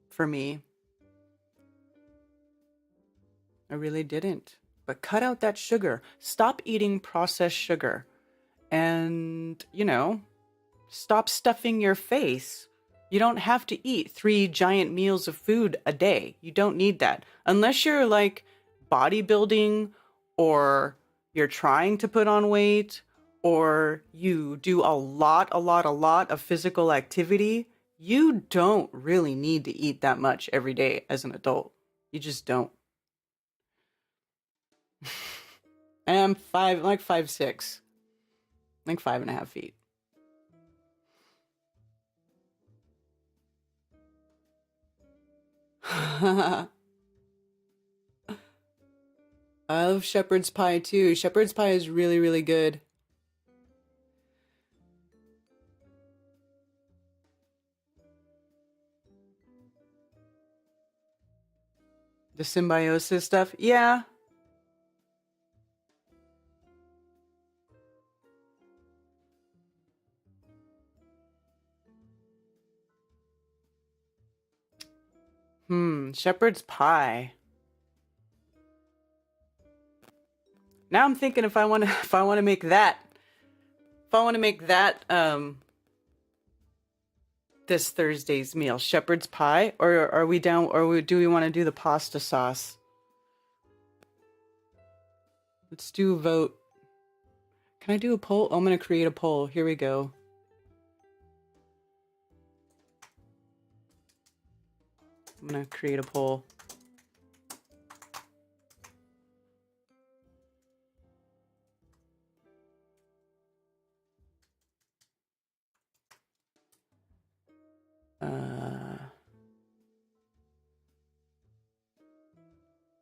for me. I really didn't. But cut out that sugar. Stop eating processed sugar. And, stop stuffing your face. You don't have to eat 3 giant meals of food a day. You don't need that. Unless you're like bodybuilding, or you're trying to put on weight, or you do a lot of physical activity, you don't really need to eat that much every day as an adult. You just don't. I'm 5'6", like 5.5 feet. I love shepherd's pie too. Shepherd's pie is really, really good. The symbiosis stuff, yeah. Shepherd's pie. Now I'm thinking if I want to make that this Thursday's meal, shepherd's pie, or are we down, or do we want to do the pasta sauce? Let's do a vote. Can I do a poll? I'm going to create a poll. Here we go. I'm going to create a poll.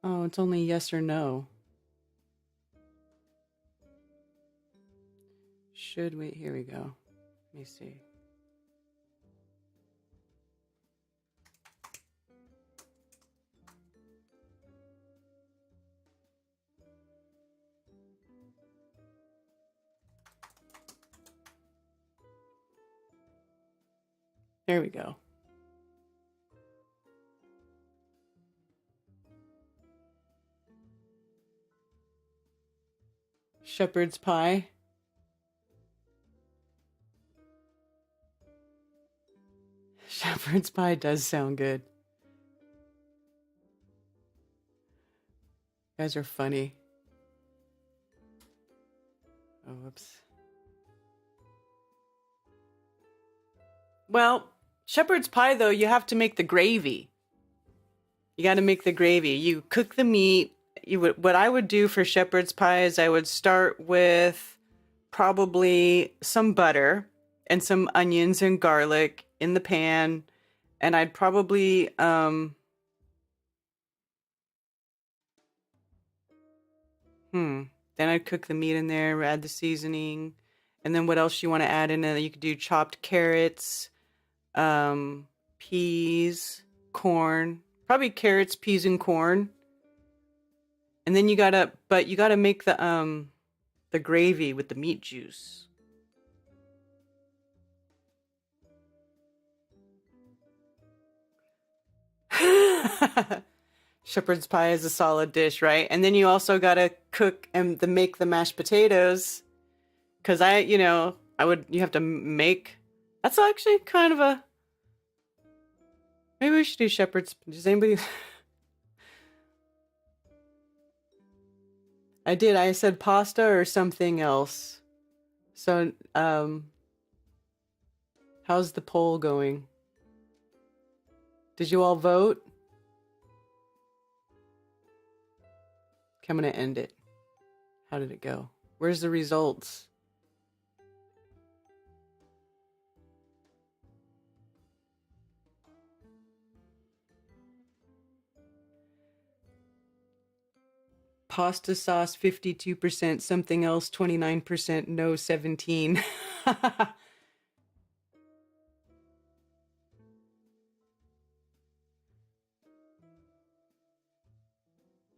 Oh, it's only yes or no. Should we? Here we go. Let me see. There we go. Shepherd's pie. Shepherd's pie does sound good. You guys are funny. Oh, whoops. Well, shepherd's pie, though, you have to make the gravy. You got to make the gravy. You cook the meat. What I would do for shepherd's pie is I would start with probably some butter and some onions and garlic in the pan. And I'd probably, then I'd cook the meat in there, add the seasoning. And then what else you want to add in there? You could do chopped carrots, peas, corn, probably carrots, peas, and corn. And then you gotta make the gravy with the meat juice. Shepherd's pie is a solid dish, right? And then you also gotta cook and make the mashed potatoes. Cause you have to make. That's actually kind of a. Maybe we should do shepherd's. Does anybody? I did. I said pasta or something else. So, how's the poll going? Did you all vote? Okay, I'm gonna end it. How did it go? Where's the results? Pasta sauce 52%, something else 29%, no 17.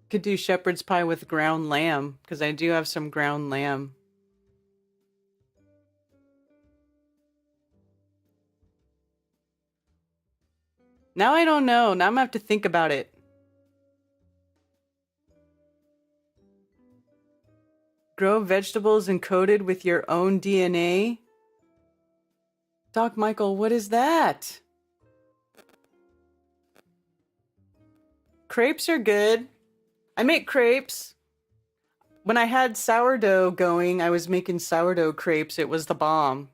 Could do shepherd's pie with ground lamb, because I do have some ground lamb. Now I don't know. Now I'm gonna have to think about it. Grow vegetables encoded with your own DNA? Doc Michael, what is that? Crepes are good. I make crepes. When I had sourdough going, I was making sourdough crepes. It was the bomb.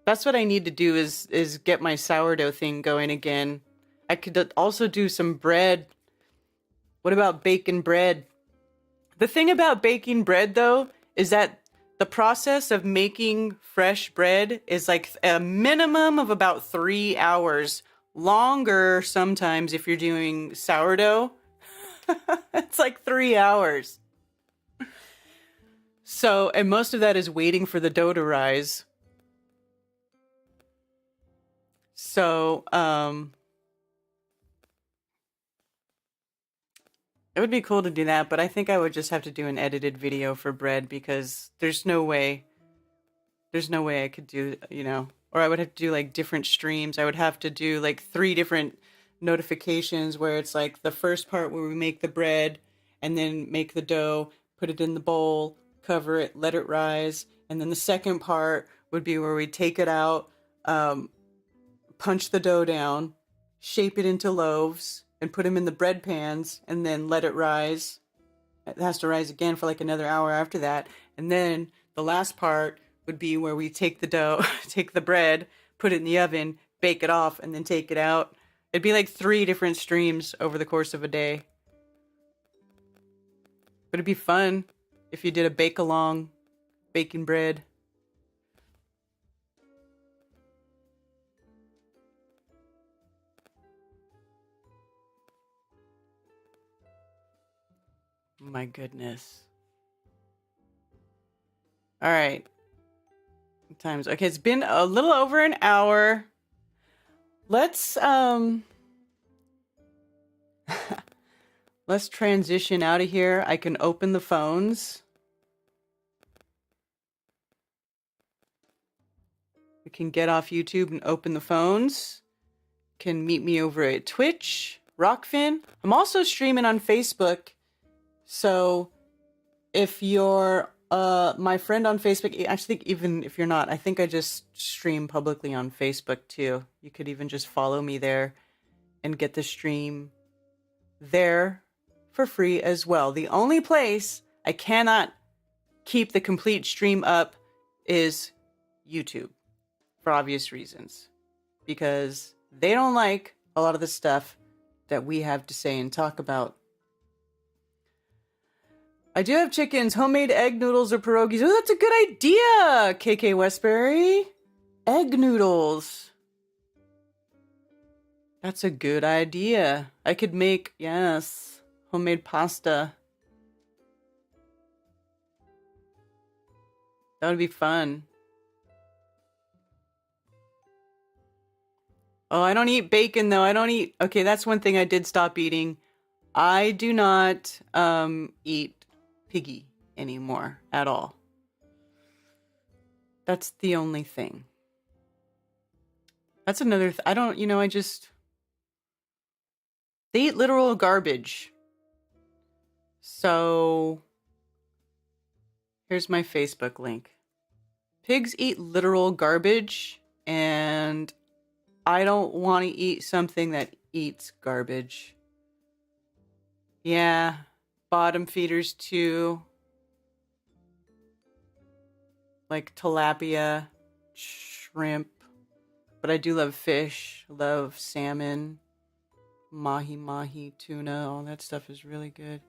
That's what I need to do is get my sourdough thing going again. I could also do some bread. What about baking bread? The thing about baking bread, though, is that the process of making fresh bread is like a minimum of about 3 hours. Longer sometimes if you're doing sourdough. It's like 3 hours. So, and most of that is waiting for the dough to rise. So, it would be cool to do that, but I think I would just have to do an edited video for bread because there's no way I could do, or I would have to do like different streams. I would have to do like 3 different notifications where it's like the first part where we make the bread and then make the dough, put it in the bowl, cover it, let it rise. And then the second part would be where we take it out, punch the dough down, shape it into loaves, and put them in the bread pans, and then let it rise. It has to rise again for like another hour after that. And then the last part would be where we take the dough, take the bread, put it in the oven, bake it off, and then take it out. It'd be like 3 different streams over the course of a day. But it'd be fun if you did a bake-along baking bread. My goodness. All right. Times. Okay, it's been a little over an hour. Let's let's transition out of here. I can open the phones. We can get off YouTube and open the phones. Can meet me over at Twitch, Rockfin. I'm also streaming on Facebook. So if you're my friend on Facebook, actually, even if you're not, I think I just stream publicly on Facebook too. You could even just follow me there and get the stream there for free as well. The only place I cannot keep the complete stream up is YouTube, for obvious reasons, because they don't like a lot of the stuff that we have to say and talk about. I do have chickens, homemade egg noodles or pierogies. Oh, that's a good idea, KK Westbury. Egg noodles. That's a good idea. I could make, yes, homemade pasta. That would be fun. Oh, I don't eat bacon, though. I don't eat... Okay, that's one thing I did stop eating. I do not eat piggy anymore at all. That's the only thing. That's another... I don't... You know, I just... They eat literal garbage. So... Here's my Facebook link. Pigs eat literal garbage, and I don't want to eat something that eats garbage. Yeah, bottom feeders too. Like tilapia, shrimp. But I do love fish, love salmon, mahi, tuna. All that stuff is really good.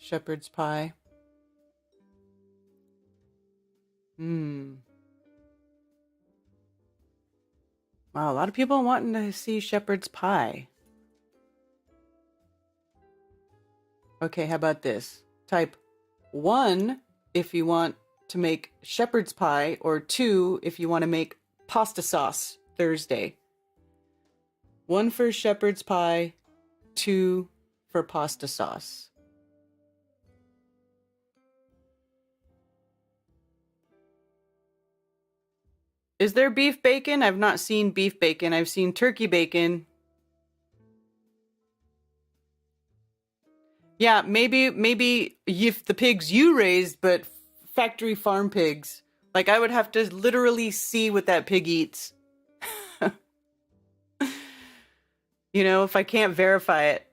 Shepherd's pie. Wow, a lot of people wanting to see shepherd's pie. Okay, how about this? Type 1 if you want to make shepherd's pie, or 2 if you want to make pasta sauce Thursday. 1 for shepherd's pie, 2 for pasta sauce. Is there beef bacon? I've not seen beef bacon. I've seen turkey bacon. Yeah, maybe if the pigs you raised, but factory farm pigs. Like, I would have to literally see what that pig eats. You know, if I can't verify it.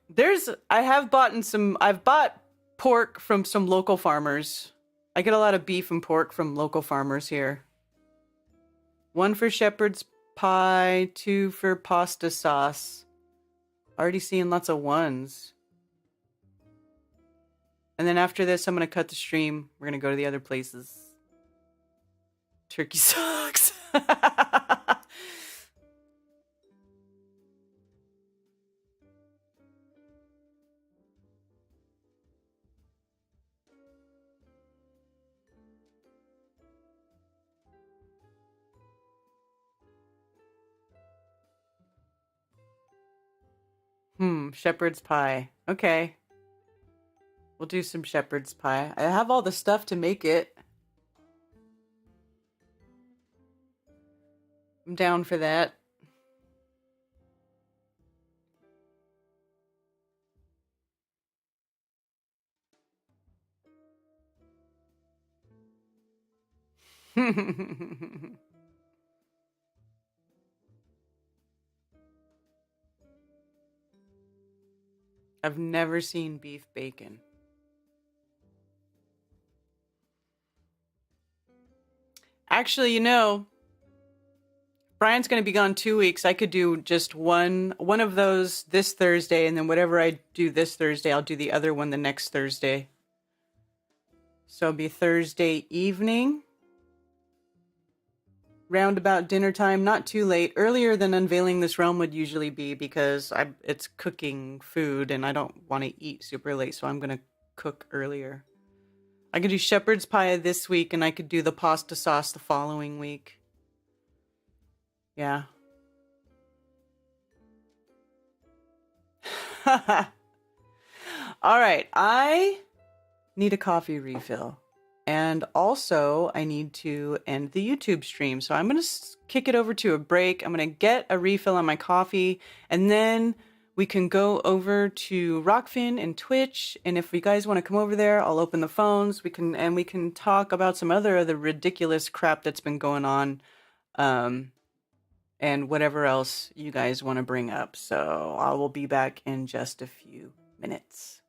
I've bought pork from some local farmers. I get a lot of beef and pork from local farmers here. 1 for shepherd's pie, 2 for pasta sauce. Already seeing lots of 1s. And then after this, I'm going to cut the stream. We're going to go to the other places. Turkey sucks. Shepherd's pie. Okay. We'll do some shepherd's pie. I have all the stuff to make it. I'm down for that. I've never seen beef bacon. Actually, you know, Brian's going to be gone 2 weeks. I could do just one of those this Thursday, and then whatever I do this Thursday, I'll do the other one the next Thursday. So it'll be Thursday evening, round about dinner time, not too late, earlier than unveiling this realm would usually be because it's cooking food and I don't want to eat super late, so I'm gonna cook earlier. I could do shepherd's pie this week and I could do the pasta sauce the following week. Yeah. All right, I need a coffee refill. And also, I need to end the YouTube stream. So I'm going to kick it over to a break. I'm going to get a refill on my coffee. And then we can go over to Rockfin and Twitch. And if you guys want to come over there, I'll open the phones. We can talk about some other of the ridiculous crap that's been going on. And whatever else you guys want to bring up. So I will be back in just a few minutes.